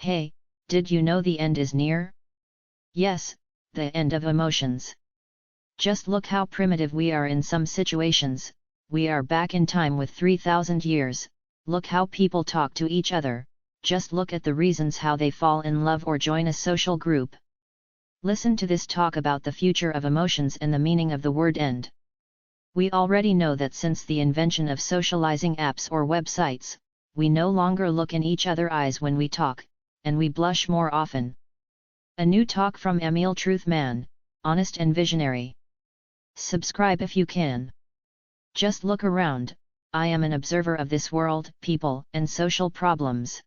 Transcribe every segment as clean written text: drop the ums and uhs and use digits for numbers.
Hey, did you know the end is near? Yes, the end of emotions. Just look how primitive we are in some situations. We are back in time with 3,000 years. Look how people talk to each other. Just look at the reasons how they fall in love or join a social group. Listen to this talk about the future of emotions and the meaning of the word end. We already know that since the invention of socializing apps or websites, we no longer look in each other's eyes when we talk, and we blush more often. A new talk from Emil Truthman, honest and visionary. Subscribe if you can. Just look around. I am an observer of this world, people, and social problems.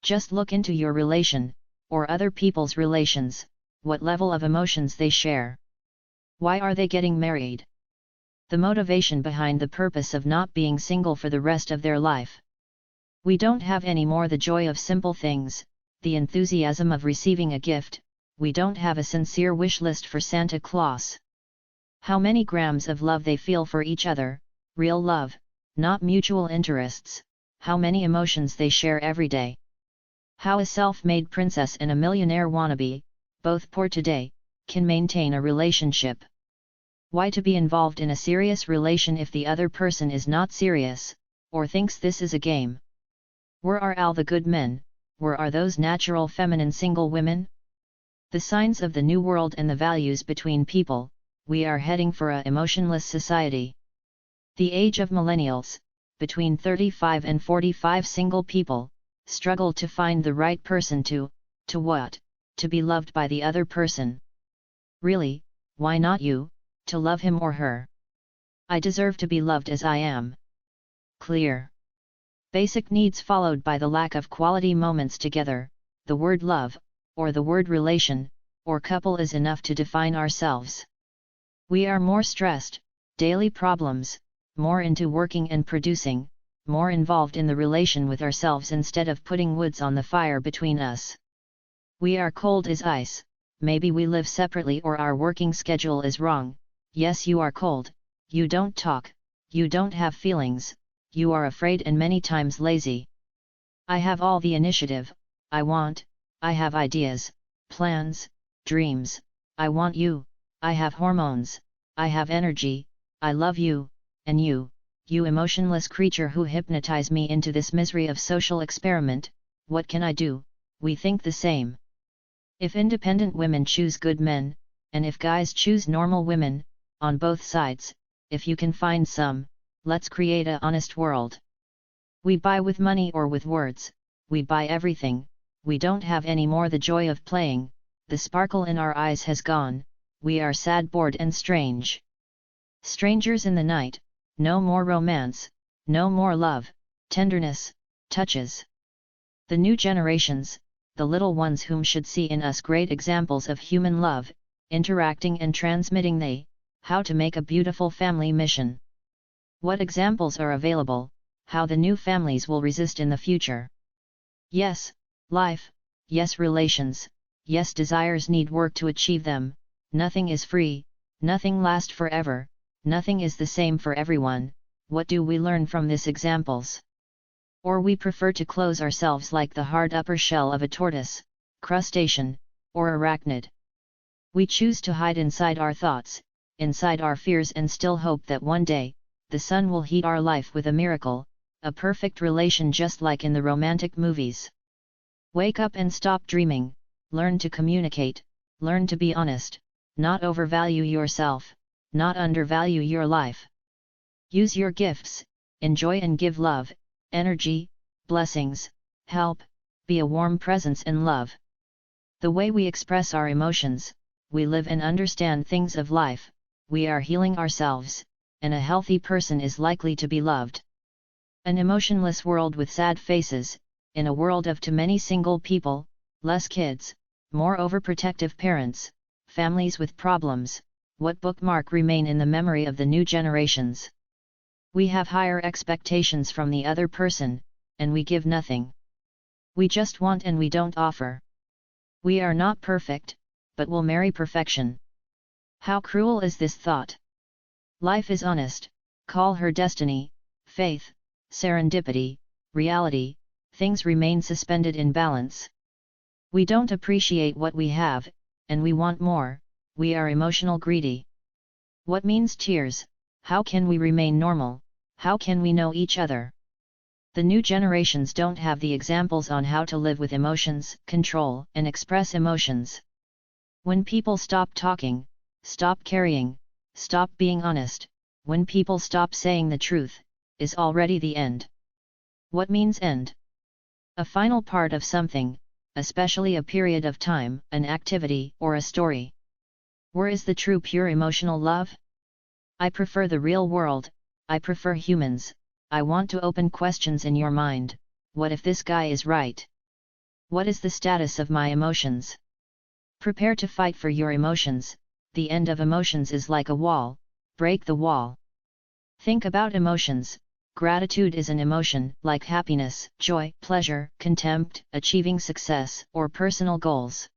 Just look into your relation, or other people's relations, what level of emotions they share. Why are they getting married? The motivation behind the purpose of not being single for the rest of their life. We don't have any more the joy of simple things, the enthusiasm of receiving a gift. We don't have a sincere wish list for Santa Claus. How many grams of love they feel for each other, real love, not mutual interests, how many emotions they share every day. How a self-made princess and a millionaire wannabe, both poor today, can maintain a relationship. Why to be involved in a serious relation if the other person is not serious, or thinks this is a game? Where are all the good men, where are those natural feminine single women? The signs of the new world and the values between people. We are heading for a emotionless society. The age of millennials, between 35 and 45 single people, struggle to find the right person to what? To be loved by the other person. Really, why not you, to love him or her? I deserve to be loved as I am. Clear. Basic needs followed by the lack of quality moments together. The word love, or the word relation, or couple is enough to define ourselves. We are more stressed, daily problems, more into working and producing, more involved in the relation with ourselves instead of putting woods on the fire between us. We are cold as ice. Maybe we live separately or our working schedule is wrong. Yes, you are cold, you don't talk, you don't have feelings, you are afraid and many times lazy. I have all the initiative, I have ideas, plans, dreams, I want you. I have hormones, I have energy, I love you, and you emotionless creature who hypnotize me into this misery of social experiment, what can I do? We think the same. If independent women choose good men, and if guys choose normal women, on both sides, if you can find some, let's create a honest world. We buy with money or with words, we buy everything, we don't have any more the joy of playing, the sparkle in our eyes has gone. We are sad, bored and strange. Strangers in the night, no more romance, no more love, tenderness, touches. The new generations, the little ones whom should see in us great examples of human love, interacting and transmitting how to make a beautiful family mission. What examples are available, how the new families will resist in the future. Yes, life, yes relations, yes desires need work to achieve them. Nothing is free, nothing lasts forever, nothing is the same for everyone. What do we learn from these examples? Or we prefer to close ourselves like the hard upper shell of a tortoise, crustacean, or arachnid. We choose to hide inside our thoughts, inside our fears and still hope that one day, the sun will heat our life with a miracle, a perfect relation just like in the romantic movies. Wake up and stop dreaming, learn to communicate, learn to be honest. Not overvalue yourself, not undervalue your life. Use your gifts, enjoy and give love, energy, blessings, help, be a warm presence and love. The way we express our emotions, we live and understand things of life, we are healing ourselves, and a healthy person is likely to be loved. An emotionless world with sad faces, in a world of too many single people, less kids, more overprotective parents, families with problems, what bookmark remain in the memory of the new generations? We have higher expectations from the other person, and we give nothing. We just want and we don't offer. We are not perfect, but will marry perfection. How cruel is this thought? Life is honest, call her destiny, faith, serendipity, reality, things remain suspended in balance. We don't appreciate what we have, and we want more, we are emotional greedy. What means tears? How can we remain normal? How can we know each other? The new generations don't have the examples on how to live with emotions, control, and express emotions. When people stop talking, stop caring, stop being honest, when people stop saying the truth, is already the end. What means end? A final part of something, especially a period of time, an activity, or a story. Where is the true pure emotional love? I prefer the real world, I prefer humans. I want to open questions in your mind. What if this guy is right? What is the status of my emotions? Prepare to fight for your emotions. The end of emotions is like a wall, break the wall. Think about emotions. Gratitude is an emotion, like happiness, joy, pleasure, contempt, achieving success, or personal goals.